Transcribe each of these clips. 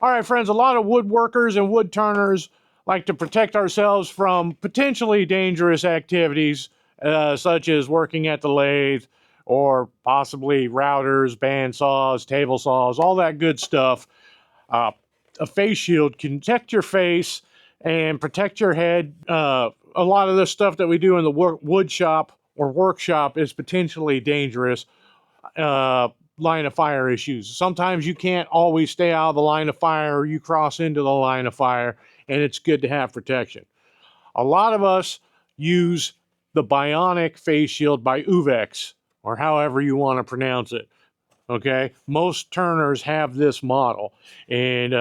All right, friends, a lot of woodworkers and wood turners like to protect ourselves from potentially dangerous activities, such as working at the lathe or possibly routers, bandsaws, table saws, all that good stuff. A face shield can protect your face and protect your head. A lot of the stuff that we do in the wood shop or workshop is potentially dangerous. Line of fire issues. Sometimes you can't always stay out of the line of fire, or you cross into the line of fire, and it's good to have protection. A lot of us use the bionic face shield by Uvex, or however you want to pronounce it. Okay, most turners have this model, and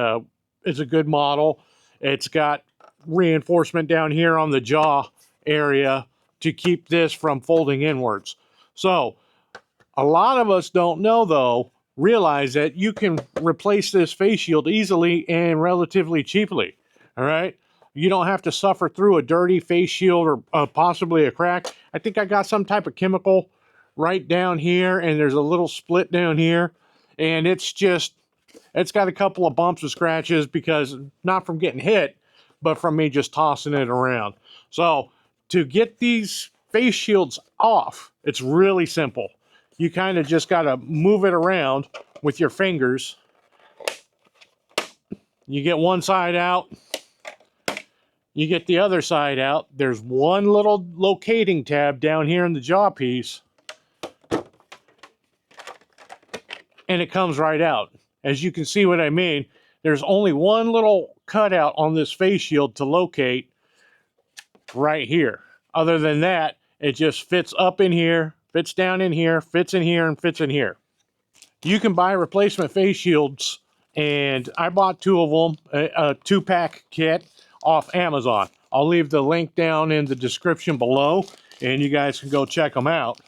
it's a good model. It's got reinforcement down here on the jaw area to keep this from folding inwards. So a lot of us don't know, though, realize that you can replace this face shield easily and relatively cheaply. All right, you don't have to suffer through a dirty face shield or possibly a crack. I think I got some type of chemical right down here, and there's a little split down here, and it's got a couple of bumps and scratches, because not from getting hit, but from me just tossing it around. So to get these face shields off, it's really simple. You kind of just got to move it around with your fingers. You get one side out, you get the other side out. There's one little locating tab down here in the jaw piece, and it comes right out. As you can see what I mean, there's only one little cutout on this face shield to locate right here. Other than that, it just fits up in here, fits down in here, fits in here, and fits in here. You can buy replacement face shields, and I bought two of them, a 2-pack kit off Amazon. I'll leave the link down in the description below, and you guys can go check them out.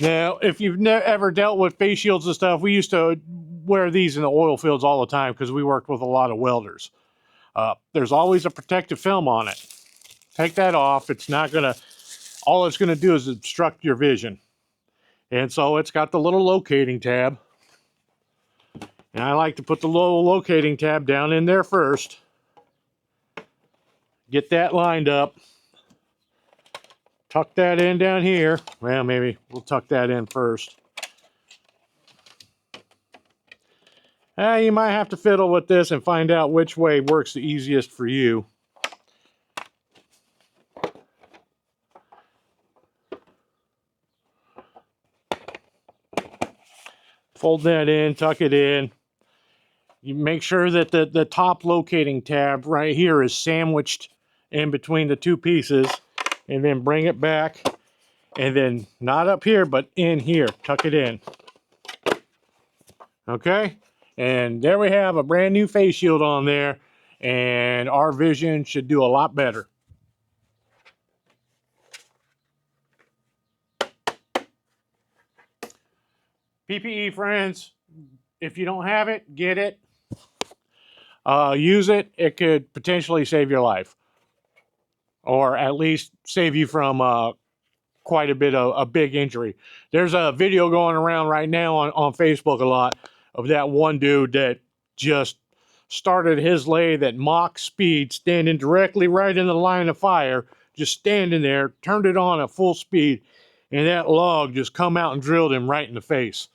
Now, if you've ever dealt with face shields and stuff, we used to wear these in the oil fields all the time because we worked with a lot of welders. There's always a protective film on it. Take that off. It's not going to... all it's going to do is obstruct your vision. And so it's got the little locating tab. And I like to put the little locating tab down in there first. Get that lined up. Tuck that in down here. Well, maybe we'll tuck that in first. You might have to fiddle with this and find out which way works the easiest for you. Fold that in, tuck it in. You make sure that the top locating tab right here is sandwiched in between the two pieces, and then bring it back, and then not up here, but in here. Tuck it in. Okay? And there we have a brand new face shield on there, and our vision should do a lot better. PPE, friends, if you don't have it, get it. Use it. It could potentially save your life, or at least save you from quite a bit of a big injury. There's a video going around right now on Facebook a lot of that one dude that just started his lathe at Mach speed, standing directly right in the line of fire, just standing there, turned it on at full speed, and that log just come out and drilled him right in the face.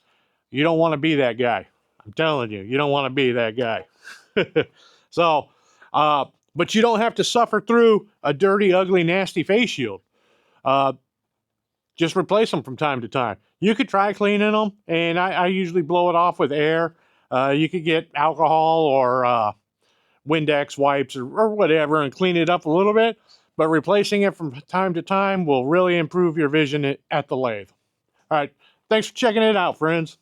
You don't want to be that guy. I'm telling you, you don't want to be that guy. So, but you don't have to suffer through a dirty, ugly, nasty face shield. Just replace them from time to time. You could try cleaning them, and I usually blow it off with air. You could get alcohol or Windex wipes or whatever and clean it up a little bit, but replacing it from time to time will really improve your vision at the lathe. All right, thanks for checking it out, friends.